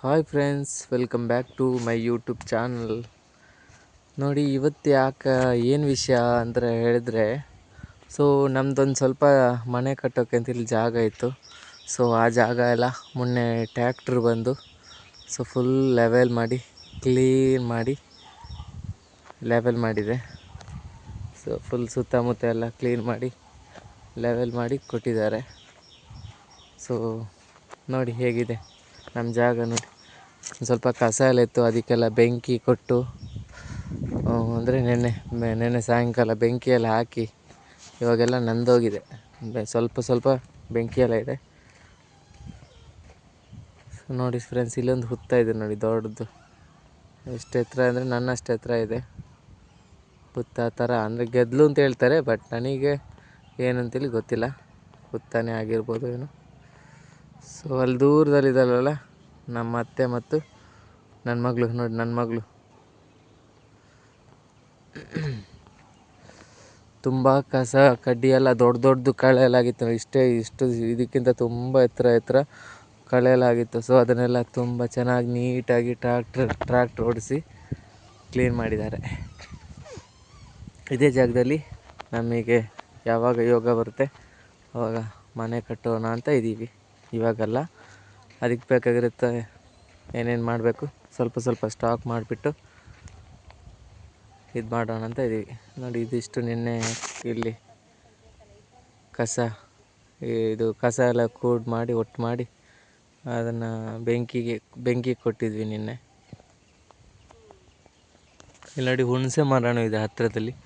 Hi friends, welcome back to my YouTube channel. ನೋಡಿ, ಇವತ್ತು ಯಾಕೆ ಏನು ವಿಷಯ ಅಂದರೆ ಹೇಳಿದ್ರೆ, ನಮ್ಮದೊಂದು ಸ್ವಲ್ಪ ಮನೆ ಕಟ್ಟೋಕ್ಕೆ ಅಂತ ಇಲ್ಲಿ ಜಾಗ ಇತ್ತು. ಆ ಜಾಗ ಎಲ್ಲ ಮೊನ್ನೆ ಟ್ಯಾಕ್ಟ್ರ್ ಬಂದು ಫುಲ್ ಲೆವೆಲ್ ಮಾಡಿ ಕ್ಲೀನ್ ಮಾಡಿ ಲೆವೆಲ್ ಮಾಡಿದೆ. ಫುಲ್ ಸುತ್ತಮುತ್ತ ಎಲ್ಲ ಕ್ಲೀನ್ ಮಾಡಿ ಲೆವೆಲ್ ಮಾಡಿ ಕೊಟ್ಟಿದ್ದಾರೆ. ನೋಡಿ ಹೇಗಿದೆ ನಮ್ಮ ಜಾಗ. ನೋಡಿ, ಸ್ವಲ್ಪ ಕಸ ಎಲ್ಲ ಇತ್ತು, ಅದಕ್ಕೆಲ್ಲ ಬೆಂಕಿ ಕೊಟ್ಟು ಅಂದರೆ ನೆನ್ನೆ ಸಾಯಂಕಾಲ ಬೆಂಕಿ ಎಲ್ಲ ಹಾಕಿ ಇವಾಗೆಲ್ಲ ನಂದೋಗಿದೆ. ಸ್ವಲ್ಪ ಬೆಂಕಿ ಎಲ್ಲ ಇದೆ. ನೋಡಿ ಫ್ರೆಂಡ್ಸ್, ಇಲ್ಲೊಂದು ಹುತ್ತ ಇದೆ ನೋಡಿ, ದೊಡ್ಡದು. ಎಷ್ಟು ಎತ್ತರ ಅಂದರೆ ನನ್ನಷ್ಟು ಎತ್ತರ ಇದೆ ಹುತ್ತ ಥರ. ಅಂದರೆ ಗೆದ್ಲು ಅಂತ ಹೇಳ್ತಾರೆ, ಬಟ್ ನನಗೆ ಏನಂತೇಳಿ ಗೊತ್ತಿಲ್ಲ, ಹುತ್ತನೇ ಆಗಿರ್ಬೋದು ಏನು. ಅಲ್ಲಿ ದೂರದಲ್ಲಿದ್ದಲ್ಲ ನಮ್ಮ ಅತ್ತೆ ಮತ್ತು ನನ್ನ ಮಗಳು. ನೋಡಿ, ನನ್ನ ಮಗಳು ತುಂಬ ಕಸ ಕಡ್ಡಿ ಎಲ್ಲ ದೊಡ್ಡದು ಕಳೆಯಲಾಗಿತ್ತು. ಇಷ್ಟು ಇದಕ್ಕಿಂತ ತುಂಬ ಎತ್ತರ ಕಳೆಯಲಾಗಿತ್ತು. ಅದನ್ನೆಲ್ಲ ತುಂಬ ಚೆನ್ನಾಗಿ ನೀಟಾಗಿ ಟ್ರ್ಯಾಕ್ಟ್ರ್ ಓಡಿಸಿ ಕ್ಲೀನ್ ಮಾಡಿದ್ದಾರೆ. ಇದೇ ಜಾಗದಲ್ಲಿ ನಮಗೆ ಯಾವಾಗ ಯೋಗ ಬರುತ್ತೆ ಆವಾಗ ಮನೆ ಕಟ್ಟೋಣ ಅಂತ ಇದ್ದೀವಿ. ಇವಾಗಲ್ಲ, ಅದಕ್ಕೆ ಬೇಕಾಗಿರುತ್ತೆ ಏನೇನು ಮಾಡಬೇಕು ಸ್ವಲ್ಪ ಸ್ಟಾಕ್ ಮಾಡಿಬಿಟ್ಟು ಇದು ಮಾಡೋಣ ಅಂತ ಇದ್ದೀವಿ. ನೋಡಿ, ಇದಿಷ್ಟು ನಿನ್ನೆ ಇಲ್ಲಿ ಕಸ ಎಲ್ಲ ಒಟ್ಟು ಮಾಡಿ ಅದನ್ನು ಬೆಂಕಿ ಕೊಟ್ಟಿದ್ವಿ ನಿನ್ನೆ. ಇಲ್ಲಿ ನೋಡಿ, ಹುಣಸೆ ಮರನೂ ಇದೆ ಹತ್ತಿರದಲ್ಲಿ.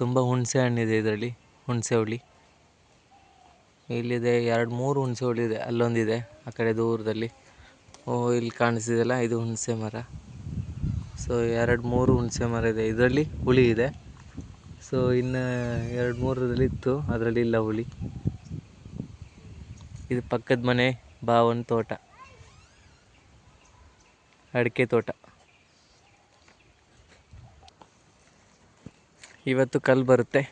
ತುಂಬ ಹುಣಸೆ ಹಣ್ಣಿದೆ ಇದರಲ್ಲಿ, ಹುಣಸೆ ಹುಳಿ. ಇಲ್ಲಿದೆ 2-3 ಹುಣಸೆ ಹುಳಿ ಇದೆ. ಅಲ್ಲೊಂದಿದೆ ಆ ಕಡೆ ದೂರದಲ್ಲಿ. ಇಲ್ಲಿ ಕಾಣಿಸ್ತಿದೆಯಲ್ಲ, ಇದು ಹುಣಸೆ ಮರ. 2-3 ಹುಣಸೆ ಮರ ಇದೆ. ಇದರಲ್ಲಿ ಹುಳಿ ಇದೆ. ಇನ್ನು 2-3 ಇತ್ತು, ಅದರಲ್ಲಿ ಇಲ್ಲ ಹುಳಿ. ಇದು ಪಕ್ಕದ ಮನೆ ಬಾವನ ತೋಟ, ಅಡಿಕೆ ತೋಟ. ಇವತ್ತು ಕಲ್ಲು ಬರುತ್ತೆ,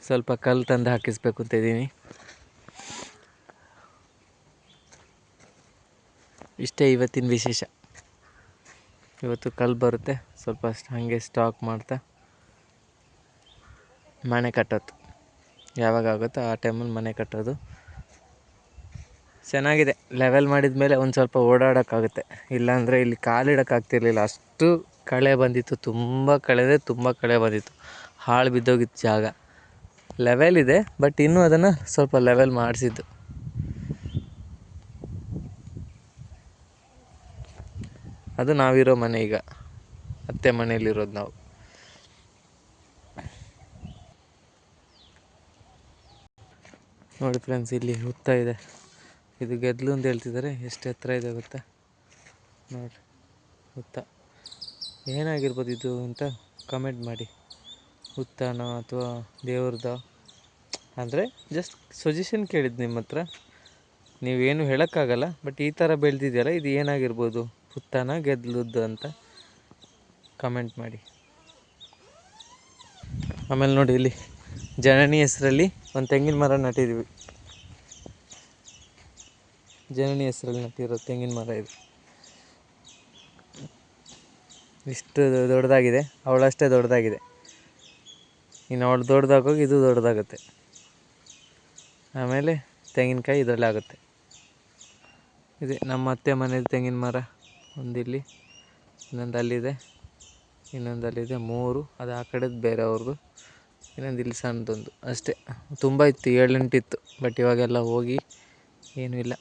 ಸ್ವಲ್ಪ ಕಲ್ಲು ತಂದು ಹಾಕಿಸ್ಬೇಕು ಅಂತ ಇದ್ದೀನಿ. ಇಷ್ಟೇ ಇವತ್ತಿನ ವಿಶೇಷ. ಇವತ್ತು ಕಲ್ಲು ಬರುತ್ತೆ, ಸ್ವಲ್ಪ ಹಾಗೆ ಸ್ಟಾಕ್ ಮಾಡ್ತಾ ಮನೆ ಕಟ್ಟೋದು. ಯಾವಾಗ ಆಗುತ್ತೋ ಆ ಟೈಮಲ್ಲಿ ಮನೆ ಕಟ್ಟೋದು. ಚೆನ್ನಾಗಿದೆ. ಲೆವೆಲ್ ಮಾಡಿದ ಮೇಲೆ ಒಂದು ಸ್ವಲ್ಪ ಓಡಾಡೋಕ್ಕಾಗುತ್ತೆ. ಇಲ್ಲಾಂದರೆ ಇಲ್ಲಿ ಕಾಲಿಡೋಕ್ಕಾಗ್ತಿರ್ಲಿಲ್ಲ, ಅಷ್ಟು ಕಳೆ ಬಂದಿತ್ತು. ತುಂಬ ಕಳೆ ಬಂದಿತ್ತು. ಹಾಳು ಬಿದ್ದೋಗಿತ್ತು ಜಾಗ. ಲೆವೆಲ್ ಇದೆ, ಬಟ್ ಇನ್ನೂ ಅದನ್ನು ಸ್ವಲ್ಪ ಲೆವೆಲ್ ಮಾಡಿಸಿದ್ದು. ಅದು ನಾವಿರೋ ಮನೆ, ಈಗ ಅತ್ತೆ ಮನೆಯಲ್ಲಿರೋದು ನಾವು. ನೋಡಿ ಫ್ರೆಂಡ್ಸ್, ಇಲ್ಲಿ ಹುತ್ತ ಇದೆ. ಇದು ಗೆದ್ಲು ಅಂತ ಹೇಳ್ತಿದ್ದಾರೆ. ಎಷ್ಟು ಎತ್ತರ ಇದೆ ಗೊತ್ತಾ? ನೋಡಿ, ಹುತ್ತ ಏನಾಗಿರ್ಬೋದು ಇದು ಅಂತ ಕಮೆಂಟ್ ಮಾಡಿ. ಹುತ್ತನೋ ಅಥವಾ ದೇವ್ರದ್ದೋ, ಅಂದರೆ ಜಸ್ಟ್ ಸಜೆಷನ್ ಕೇಳಿದ್ದು ನಿಮ್ಮ ಹತ್ರ. ನೀವೇನು ಹೇಳೋಕ್ಕಾಗಲ್ಲ, ಬಟ್ ಈ ಥರ ಬೆಳೆದಿದೆಯಲ್ಲ, ಇದು ಏನಾಗಿರ್ಬೋದು, ಹುತ್ತನ ಗೆದ್ಲುದ್ದು ಅಂತ ಕಮೆಂಟ್ ಮಾಡಿ. ಆಮೇಲೆ ನೋಡಿ, ಇಲ್ಲಿ ಜನನಿ ಹೆಸರಲ್ಲಿ ಒಂದು ತೆಂಗಿನ ಮರ ನಟ್ಟಿದ್ದೀವಿ. ಜನನಿ ಹೆಸರಲ್ಲಿ ನಟ್ಟಿರೋ ತೆಂಗಿನ ಮರ ಇದು. ಇಷ್ಟು ದೊಡ್ಡದಾಗಿದೆ, ಅವಳಷ್ಟೇ ದೊಡ್ಡದಾಗಿದೆ. ಇನ್ನು ಅವಳು ದೊಡ್ಡದಾಗೋಗಿ ಇದು ದೊಡ್ಡದಾಗುತ್ತೆ. ಆಮೇಲೆ ತೆಂಗಿನಕಾಯಿ ಇದರಲ್ಲಿ ಆಗುತ್ತೆ. ಇದೆ ನಮ್ಮ ಅತ್ತೆ ಮನೇಲಿ ತೆಂಗಿನ ಮರ. ಒಂದಿಲ್ಲಿ, ಇನ್ನೊಂದು ಅಲ್ಲಿದೆ, ಇನ್ನೊಂದು ಅಲ್ಲಿದೆ. 3 ಅದು ಆ ಕಡೆದು ಬೇರೆ ಅವ್ರದ್ದು. ಇನ್ನೊಂದು ಇಲ್ಲಿ ಸಣ್ಣದೊಂದು ಅಷ್ಟೇ. ತುಂಬ ಇತ್ತು, 7-8 ಇತ್ತು. ಬಟ್ ಇವಾಗೆಲ್ಲ ಹೋಗಿ ಏನೂ ಇಲ್ಲ.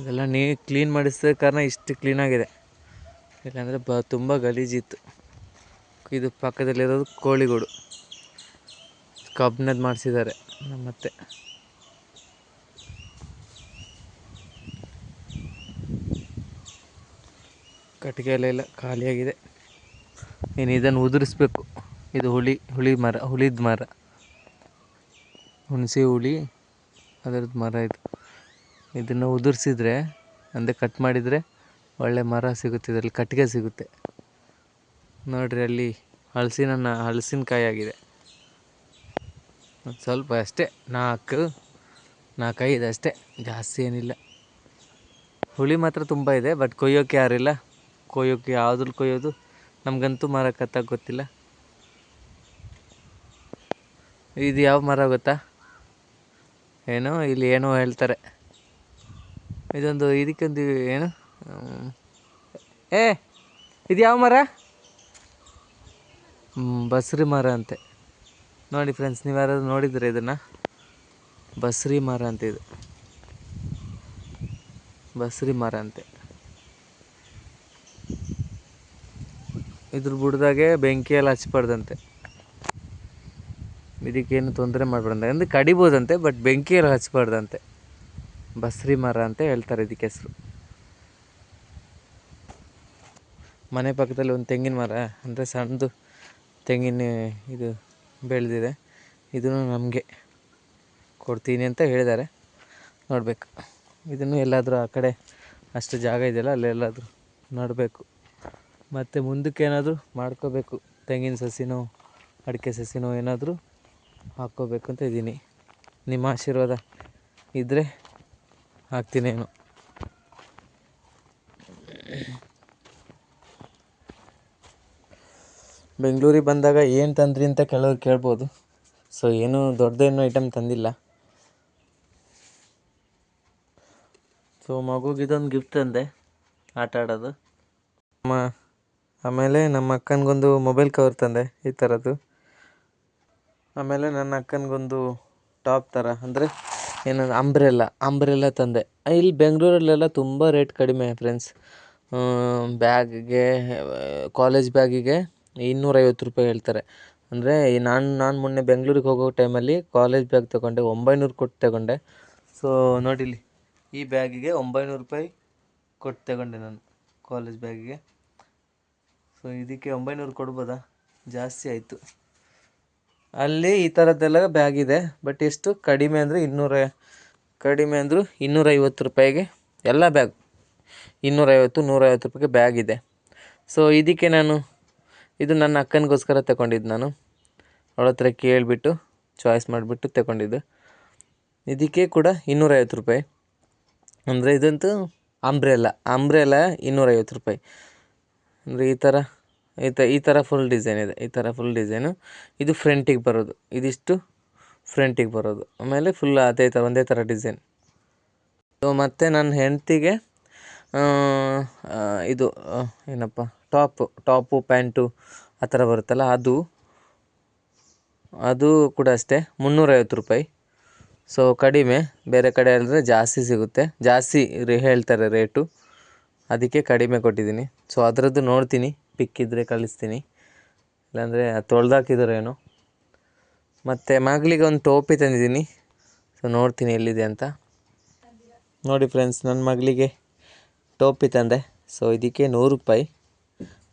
ಇದೆಲ್ಲ ಕ್ಲೀನ್ ಮಾಡಿಸಿದ ಕಾರಣ ಇಷ್ಟು ಕ್ಲೀನಾಗಿದೆ. ಇಲ್ಲಾಂದರೆ ತುಂಬ ಗಲೀಜಿತ್ತು. ಇದು ಪಕ್ಕದಲ್ಲಿರೋದು ಕೋಳಿಗೂಡು, ಕಬ್ಬಿಣದ್ದು ಮಾಡಿಸಿದ್ದಾರೆ ನಮ್ಮತ್ತೆ. ಕಟ್ಟಿಗೆ ಎಲ್ಲ ಇಲ್ಲ, ಖಾಲಿಯಾಗಿದೆ. ಇನ್ನು ಇದನ್ನು ಉದುರಿಸ್ಬೇಕು. ಇದು ಹುಳಿದ ಮರ, ಹುಣಸೆ ಹುಳಿ ಅದರದ್ದು ಮರ ಇದು. ಇದನ್ನು ಉದುರಿಸಿದ್ರೆ, ಅಂದರೆ ಕಟ್ ಮಾಡಿದರೆ ಒಳ್ಳೆ ಮರ ಸಿಗುತ್ತೆ. ಇದರಲ್ಲಿ ಕಟ್ಟಿಗೆ ಸಿಗುತ್ತೆ. ನೋಡ್ರಿ, ಅಲ್ಲಿ ಹಲಸಿನಕಾಯಿ ಆಗಿದೆ. ಸ್ವಲ್ಪ ಅಷ್ಟೇ, 4-5 ಅಷ್ಟೇ, ಜಾಸ್ತಿ ಏನಿಲ್ಲ. ಹುಳಿ ಮಾತ್ರ ತುಂಬ ಇದೆ, ಬಟ್ ಕೊಯ್ಯೋಕ್ಕೆ ಯಾರಿಲ್ಲ. ಕೊಯ್ಯೋಕ್ಕೆ ಯಾವುದ್ರಲ್ಲಿ ಕೊಯ್ಯೋದು ನಮಗಂತೂ ಮರ ಕತ್ತಕ್ಕೆ ಗೊತ್ತಿಲ್ಲ. ಇದು ಯಾವ ಮರ ಗೊತ್ತಾ? ಏನೋ ಇಲ್ಲಿ ಏನೋ ಹೇಳ್ತಾರೆ. ಇದೊಂದು ಇದಕ್ಕೊಂದು ಏನು ಇದು ಯಾವ ಮರ? ಬಸ್ರಿ ಮರ ಅಂತೆ. ನೋಡಿ ಫ್ರೆಂಡ್ಸ್, ನೀವು ಯಾರಾದ್ರು ನೋಡಿದ್ರೆ ಇದನ್ನು? ಬಸ್ರಿ ಮರ ಅಂತ. ಇದು ಬಸ್ರಿ ಮರ ಅಂತೆ. ಇದ್ರ ಬುಡದಾಗೆ ಬೆಂಕಿ ಎಲ್ಲ ಹಚ್ಬಾರ್ದಂತೆ. ಇದಕ್ಕೇನು ತೊಂದರೆ ಮಾಡಬಾರ್ದಂತೆ, ಅಂದರೆ ಕಡಿಬೋದಂತೆ, ಬಟ್ ಬೆಂಕಿ ಎಲ್ಲ ಹಚ್ಬಾರ್ದಂತೆ. ಬಸ್ರಿ ಮರ ಅಂತ ಹೇಳ್ತಾರೆ ಇದಕ್ಕೆ ಹೆಸರು. ಮನೆ ಪಕ್ಕದಲ್ಲಿ ಒಂದು ತೆಂಗಿನ ಮರ, ಅಂದರೆ ಸಣ್ಣದು ತೆಂಗಿನ ಇದು ಬೆಳೆದಿದೆ. ಇದನ್ನು ನಮಗೆ ಕೊಡ್ತೀನಿ ಅಂತ ಹೇಳಿದ್ದಾರೆ. ನೋಡಬೇಕು, ಇದನ್ನು ಎಲ್ಲಾದರೂ ಆ ಕಡೆ ಅಷ್ಟು ಜಾಗ ಇದೆಯಲ್ಲ ಅಲ್ಲೆಲ್ಲಾದರೂ ನಡಬೇಕು. ಮತ್ತು ಮುಂದಕ್ಕೆ ಏನಾದರೂ ಮಾಡ್ಕೋಬೇಕು, ತೆಂಗಿನ ಸಸಿನೋ ಅಡಿಕೆ ಸಸಿನೋ ಏನಾದರೂ ಹಾಕ್ಕೋಬೇಕು ಅಂತ ಇದ್ದೀನಿ. ನಿಮ್ಮ ಆಶೀರ್ವಾದ ಇದ್ದರೆ ಹಾಕ್ತೀನೇನು. ಬೆಂಗಳೂರಿಗೆ ಬಂದಾಗ ಏನು ತಂದ್ರಿ ಅಂತ ಕೆಲವ್ರು ಕೇಳ್ಬೋದು. ಸೊ ಏನು ದೊಡ್ಡದೇನು ಐಟಮ್ ತಂದಿಲ್ಲ. ಸೊ ಮಗುಗೆ ಇದೊಂದು ಗಿಫ್ಟ್ ತಂದೆ, ಆಟ ಆಡೋದು. ಆಮೇಲೆ ನಮ್ಮ ಅಕ್ಕನಿಗೊಂದು ಮೊಬೈಲ್ ಕವರ್ ತಂದೆ ಈ ಥರದ್ದು. ಆಮೇಲೆ ನನ್ನ ಅಕ್ಕನಿಗೊಂದು ಟಾಪ್ ಥರ, ಅಂದರೆ ಏನಂದ್ರೆ ಅಂಬ್ರೆಲ್ಲ ತಂದೆ. ಇಲ್ಲಿ ಬೆಂಗಳೂರಲ್ಲೆಲ್ಲ ತುಂಬ ರೇಟ್ ಕಡಿಮೆ ಫ್ರೆಂಡ್ಸ್. ಬ್ಯಾಗಿಗೆ, ಕಾಲೇಜ್ ಬ್ಯಾಗಿಗೆ 250 ರೂಪಾಯಿ ಹೇಳ್ತಾರೆ. ಅಂದರೆ ನಾನು ಮೊನ್ನೆ ಬೆಂಗಳೂರಿಗೆ ಹೋಗೋ ಟೈಮಲ್ಲಿ ಕಾಲೇಜ್ ಬ್ಯಾಗ್ ತೊಗೊಂಡೆ, 900 ಕೊಟ್ಟು ತಗೊಂಡೆ. ಸೊ ನೋಡಿಲ್ಲಿ, ಈ ಬ್ಯಾಗಿಗೆ 900 ರೂಪಾಯಿ ಕೊಟ್ಟು ತಗೊಂಡೆ ನಾನು, ಕಾಲೇಜ್ ಬ್ಯಾಗಿಗೆ. ಸೊ ಇದಕ್ಕೆ 900 ಕೊಡ್ಬೋದಾ? ಜಾಸ್ತಿ ಆಯಿತು. ಅಲ್ಲಿ ಈ ಥರದ್ದೆಲ್ಲ ಬ್ಯಾಗ್ ಇದೆ, ಬಟ್ ಎಷ್ಟು ಕಡಿಮೆ ಅಂದರೆ 250 ರೂಪಾಯಿಗೆ ಎಲ್ಲ ಬ್ಯಾಗ್. 250-150 ರೂಪಾಯಿಗೆ ಬ್ಯಾಗ್ ಇದೆ. ಸೊ ಇದಕ್ಕೆ ಇದು ನನ್ನ ಅಕ್ಕನಿಗೋಸ್ಕರ ತಗೊಂಡಿದ್ದು. ನಾನು ಅವಳ ಹತ್ರ ಕೇಳಿಬಿಟ್ಟು ಚಾಯ್ಸ್ ಮಾಡಿಬಿಟ್ಟು ತಗೊಂಡಿದ್ದು. ಇದಕ್ಕೆ ಕೂಡ 250 ರೂಪಾಯಿ. ಅಂದರೆ ಇದಂತೂ ಅಂಬ್ರೆಲ್ಲ 250 ರೂಪಾಯಿ. ಅಂದರೆ ಈ ಥರ ಫುಲ್ ಡಿಸೈನ್ ಇದೆ. ಈ ಥರ ಫುಲ್ ಡಿಸೈನು. ಇದು ಫ್ರಂಟಿಗೆ ಬರೋದು, ಇದಿಷ್ಟು ಫ್ರಂಟಿಗೆ ಬರೋದು. ಆಮೇಲೆ ಫುಲ್ ಒಂದೇ ಥರ ಡಿಸೈನ್. ಸೊ ಮತ್ತು ನನ್ನ ಹೆಂಡತಿಗೆ ಇದು ಏನಪ್ಪ, ಟಾಪು ಪ್ಯಾಂಟು ಆ ಥರ ಬರುತ್ತಲ್ಲ, ಅದು ಕೂಡ ಅಷ್ಟೇ 350 ರೂಪಾಯಿ. ಸೊ ಕಡಿಮೆ. ಬೇರೆ ಕಡೆ ಹೇಳಿದ್ರೆ ಜಾಸ್ತಿ ಸಿಗುತ್ತೆ, ಜಾಸ್ತಿ ಹೇಳ್ತಾರೆ ರೇಟು. ಅದಕ್ಕೆ ಕಡಿಮೆ ಕೊಟ್ಟಿದ್ದೀನಿ. ಸೊ ಅದರದ್ದು ನೋಡ್ತೀನಿ, ಪಿಕ್ಕಿದ್ರೆ ಕಳಿಸ್ತೀನಿ, ಇಲ್ಲಾಂದರೆ ತೊಳೆದಾಕಿದ್ರೇನೋ. ಮತ್ತು ಮಗಳಿಗೆ ಒಂದು ಟೋಪಿ ತಂದಿದ್ದೀನಿ. ಸೊ ನೋಡ್ತೀನಿ ಎಲ್ಲಿದೆ ಅಂತ. ನೋಡಿ ಫ್ರೆಂಡ್ಸ್, ನನ್ನ ಮಗಳಿಗೆ ಟೋಪಿ ತಂದೆ. ಸೊ ಇದಕ್ಕೆ 100 ರೂಪಾಯಿ.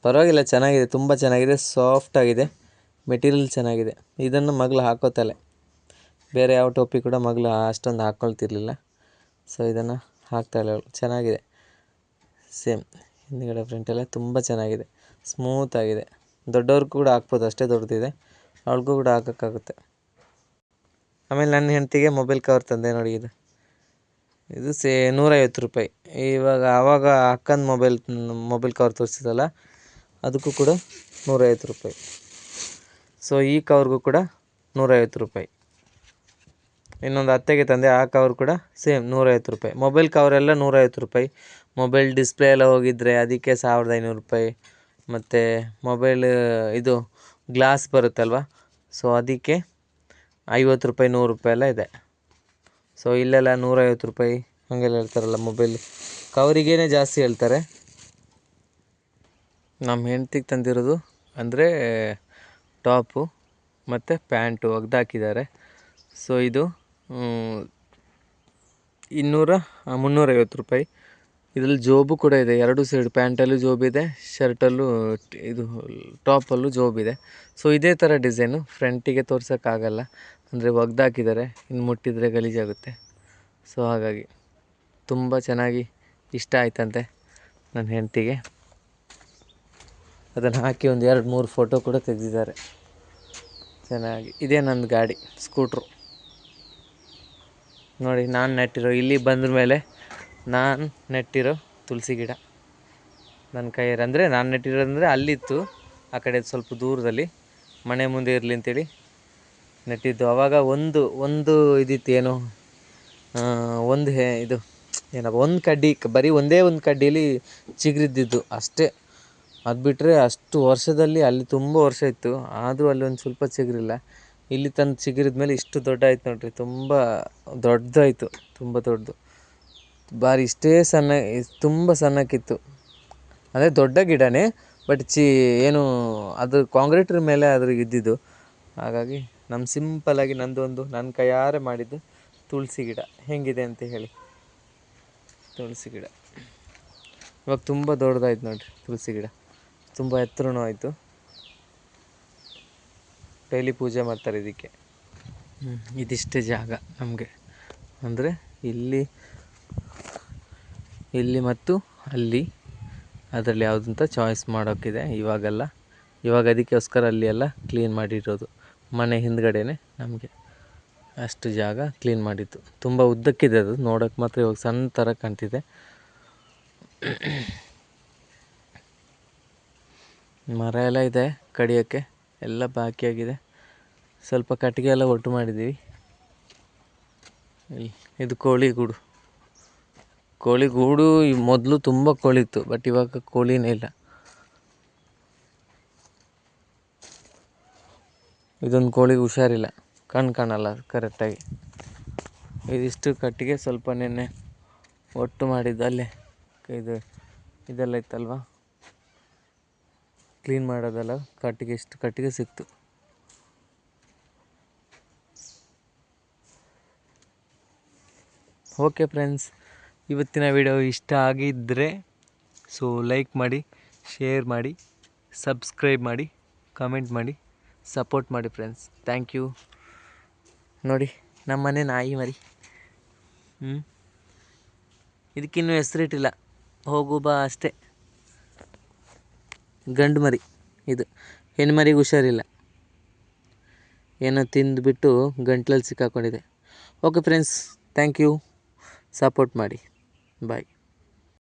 ಪರವಾಗಿಲ್ಲ, ಚೆನ್ನಾಗಿದೆ, ತುಂಬ ಚೆನ್ನಾಗಿದೆ, ಸಾಫ್ಟಾಗಿದೆ, ಮೆಟೀರಿಯಲ್ ಚೆನ್ನಾಗಿದೆ. ಇದನ್ನು ಮಗಳು ಹಾಕೋತಾಳೆ. ಬೇರೆ ಯಾವ ಟೋಪಿ ಕೂಡ ಮಗಳು ಅಷ್ಟೊಂದು ಹಾಕ್ಕೊಳ್ತಿರ್ಲಿಲ್ಲ. ಸೊ ಇದನ್ನು ಹಾಕ್ತಾಳೆ ಅವಳು. ಚೆನ್ನಾಗಿದೆ, ಸೇಮ್ ಹಿಂದುಗಡೆ ಫ್ರಂಟೆಲ್ಲ ತುಂಬ ಚೆನ್ನಾಗಿದೆ, ಸ್ಮೂತಾಗಿದೆ. ದೊಡ್ಡವ್ರಿಗೂ ಕೂಡ ಹಾಕ್ಬೋದು, ಅಷ್ಟೇ ದೊಡ್ಡದಿದೆ. ಅವಳಿಗೂ ಕೂಡ ಹಾಕೋಕ್ಕಾಗುತ್ತೆ. ಆಮೇಲೆ ನನ್ನ ಹೆಂಡತಿಗೆ ಮೊಬೈಲ್ ಕವರ್ ತಂದೆ. ನೋಡಿ, ಇದು 150 ರೂಪಾಯಿ. ಆವಾಗ ಅಕ್ಕನ ಮೊಬೈಲ್ ಕವರ್ ತೋರಿಸಿದಲ್ಲ, ಅದಕ್ಕೂ ಕೂಡ 150 ರೂಪಾಯಿ. ಸೊ ಈ ಕವರ್ಗೂ ಕೂಡ 150 ರೂಪಾಯಿ. ಇನ್ನೊಂದು ಅತ್ತೆಗೆ ತಂದೆ, ಆ ಕವರ್ ಕೂಡ ಸೇಮ್ 150 ರೂಪಾಯಿ. ಮೊಬೈಲ್ ಕವರೆಲ್ಲ 150 ರೂಪಾಯಿ. ಮೊಬೈಲ್ ಡಿಸ್ಪ್ಲೇ ಎಲ್ಲ ಹೋಗಿದ್ರೆ ಅದಕ್ಕೆ 1500 ರೂಪಾಯಿ. ಮತ್ತು ಮೊಬೈಲ್ ಇದು ಗ್ಲಾಸ್ ಬರುತ್ತಲ್ವ, ಸೊ ಅದಕ್ಕೆ 50 ರೂಪಾಯಿ, 100 ರೂಪಾಯಿ ಎಲ್ಲ ಇದೆ. ಸೊ ಇಲ್ಲೆಲ್ಲ 150 ರೂಪಾಯಿ ಹಾಗೆಲ್ಲ ಹೇಳ್ತಾರಲ್ಲ. ಮೊಬೈಲ್ ಕವರಿಗೇ ಜಾಸ್ತಿ ಹೇಳ್ತಾರೆ. ನಮ್ಮ ಹೆಂಡ್ತಿಗೆ ತಂದಿರೋದು ಅಂದರೆ ಟಾಪು ಮತ್ತು ಪ್ಯಾಂಟು ಒಗ್ದಾಕಿದ್ದಾರೆ. ಸೊ ಇದು 350 ರೂಪಾಯಿ. ಇದರಲ್ಲಿ ಜೋಬು ಕೂಡ ಇದೆ, 2 ಸೈಡ್. ಪ್ಯಾಂಟಲ್ಲೂ ಜೋಬಿದೆ, ಶರ್ಟಲ್ಲೂ ಇದು ಟಾಪಲ್ಲೂ ಜೋಬಿದೆ. ಸೊ ಇದೇ ಥರ ಡಿಸೈನು ಫ್ರಂಟಿಗೆ ತೋರ್ಸೋಕ್ಕಾಗಲ್ಲ, ಅಂದರೆ ಒಗ್ದಾಕಿದ್ದಾರೆ, ಇನ್ನು ಮುಟ್ಟಿದರೆ ಗಲೀಜಾಗುತ್ತೆ. ಸೊ ಹಾಗಾಗಿ ತುಂಬ ಚೆನ್ನಾಗಿ ಇಷ್ಟ ಆಯ್ತಂತೆ ನನ್ನ ಹೆಂಡತಿಗೆ. ಅದನ್ನು ಹಾಕಿ ಒಂದು 2-3 ಫೋಟೋ ಕೂಡ ತೆಗೆದಿದ್ದಾರೆ ಚೆನ್ನಾಗಿ. ಇದೇ ನನ್ನ ಗಾಡಿ, ಸ್ಕೂಟ್ರು. ನೋಡಿ, ನಾನು ನೆಟ್ಟಿರೋ ಇಲ್ಲಿ ಬಂದ ಮೇಲೆ ನಾನು ನೆಟ್ಟಿರೋ ತುಳಸಿ ಗಿಡ ನನ್ನ ಕೈಯಲ್ಲಿ, ಅಂದರೆ ನಾನು ನೆಟ್ಟಿರೋದಂದರೆ ಅಲ್ಲಿತ್ತು, ಆ ಕಡೆ ಸ್ವಲ್ಪ ದೂರದಲ್ಲಿ ಮನೆ ಮುಂದೆ ಇರಲಿ ಅಂತೇಳಿ ನೆಟ್ಟಿದ್ದು. ಆವಾಗ ಒಂದು ಇದಿತ್ತು, ಏನು ಒಂದು ಇದು ಏನಪ್ಪ, ಒಂದು ಕಡ್ಡಿ, ಬರೀ ಒಂದೇ ಒಂದು ಕಡ್ಡಿಯಲ್ಲಿ ಚಿಗುರಿದ್ದಿದ್ದು ಅಷ್ಟೇ. ಅದು ಬಿಟ್ಟರೆ ಅಷ್ಟು ವರ್ಷದಲ್ಲಿ ಅಲ್ಲಿ ತುಂಬ ವರ್ಷ ಇತ್ತು, ಆದರೂ ಅಲ್ಲಿ ಒಂದು ಸ್ವಲ್ಪ ಚಿಗುರಿಲ್ಲ. ಇಲ್ಲಿ ತಂದು ಚಿಗುರಿದ ಮೇಲೆ ಇಷ್ಟು ದೊಡ್ಡ ಆಯ್ತು ನೋಡ್ರಿ, ತುಂಬ ದೊಡ್ಡದಾಯಿತು, ತುಂಬ ದೊಡ್ಡದು. ಭಾರಿ ಇಷ್ಟೇ ಸಣ್ಣ, ತುಂಬ ಸಣ್ಣಕ್ಕಿತ್ತು. ಅಂದರೆ ದೊಡ್ಡ ಗಿಡನೇ, ಬಟ್ ಏನು ಅದು ಕಾಂಕ್ರೀಟ್ರ್ ಮೇಲೆ ಅದ್ರಿಗೆ ಇದ್ದಿದ್ದು. ಹಾಗಾಗಿ ನಮ್ಮ ಸಿಂಪಲ್ಲಾಗಿ ನನ್ನ ಕೈಯಾರೆ ಮಾಡಿದ್ದು ತುಳಸಿ ಗಿಡ ಹೇಗಿದೆ ಅಂತ ಹೇಳಿ. ತುಳಸಿ ಗಿಡ ಇವಾಗ ತುಂಬ ದೊಡ್ಡದಾಯ್ತು ನೋಡಿರಿ. ತುಳಸಿ ಗಿಡ ತುಂಬ ಎತ್ತರನೂ ಆಯಿತು. ಡೈಲಿ ಪೂಜೆ ಮಾಡ್ತಾರೆ ಇದಕ್ಕೆ. ಇದಿಷ್ಟೇ ಜಾಗ ನಮಗೆ, ಅಂದರೆ ಇಲ್ಲಿ ಮತ್ತು ಅಲ್ಲಿ, ಅದರಲ್ಲಿ ಯಾವುದಂತ ಚಾಯ್ಸ್ ಮಾಡೋಕ್ಕಿದೆ. ಇವಾಗ ಅದಕ್ಕೋಸ್ಕರ ಅಲ್ಲಿ ಎಲ್ಲ ಕ್ಲೀನ್ ಮಾಡಿರೋದು. ಮನೆ ಹಿಂದ್ಗಡೆನೇ ನಮಗೆ ಅಷ್ಟು ಜಾಗ ಕ್ಲೀನ್ ಮಾಡಿತ್ತು. ತುಂಬ ಉದ್ದಕ್ಕಿದೆ ಅದು, ನೋಡೋಕ್ಕೆ ಮಾತ್ರ ಇವಾಗ ಸಣ್ಣ ಥರ ಕಾಣ್ತಿದೆ. ಮರ ಎಲ್ಲ ಇದೆ ಕಡಿಯೋಕ್ಕೆ, ಎಲ್ಲ ಬಾಕಿಯಾಗಿದೆ. ಸ್ವಲ್ಪ ಕಟ್ಟಿಗೆ ಎಲ್ಲ ಒಟ್ಟು ಮಾಡಿದ್ದೀವಿ. ಇದು ಕೋಳಿ ಗೂಡು ಮೊದಲು ತುಂಬ ಕೋಳಿ ಇತ್ತು, ಬಟ್ ಇವಾಗ ಕೋಳಿನೇ ಇಲ್ಲ. ಇದೊಂದು ಕೋಳಿಗೆ ಹುಷಾರಿಲ್ಲ, ಕಾಣಲ್ಲ ಕರೆಕ್ಟಾಗಿ. ಇದಿಷ್ಟು ಕಟ್ಟಿಗೆ ಸ್ವಲ್ಪ ನೆನ್ನೆ ಒಟ್ಟು ಮಾಡಿದ್ದು, ಅಲ್ಲೇ ಇದೆಲ್ಲ ಇತ್ತಲ್ವ ಕ್ಲೀನ್ ಮಾಡೋದೆಲ್ಲ, ಇಷ್ಟು ಕಟ್ಟಿಗೆ ಸಿಕ್ತು. ಓಕೆ ಫ್ರೆಂಡ್ಸ್, ಇವತ್ತಿನ ವಿಡಿಯೋ ಇಷ್ಟ ಆಗಿದ್ದರೆ ಲೈಕ್ ಮಾಡಿ, ಶೇರ್ ಮಾಡಿ, ಸಬ್ಸ್ಕ್ರೈಬ್ ಮಾಡಿ, ಕಮೆಂಟ್ ಮಾಡಿ, ಸಪೋರ್ಟ್ ಮಾಡಿ ಫ್ರೆಂಡ್ಸ್. Thank you. ನೋಡಿ ನಮ್ಮ ಮನೆ ನಾಯಿ ಮರಿ, ಇದಕ್ಕಿನ್ನೂ ಹೆಸರಿಟ್ಟಿಲ್ಲ, ಹೋಗು ಬಾ ಅಷ್ಟೇ. ಗಂಡು ಮರಿ ಇದು, ಹೆಣ್ಣು ಮರಿಗೆ ಹುಷಾರಿಲ್ಲ, ಏನೋ ತಿಂದುಬಿಟ್ಟು ಗಂಟ್ಲಲ್ಲಿ ಸಿಕ್ಕಾಕೊಂಡಿದೆ. Okay friends, thank you, support ಮಾಡಿ, ಬಾಯ್.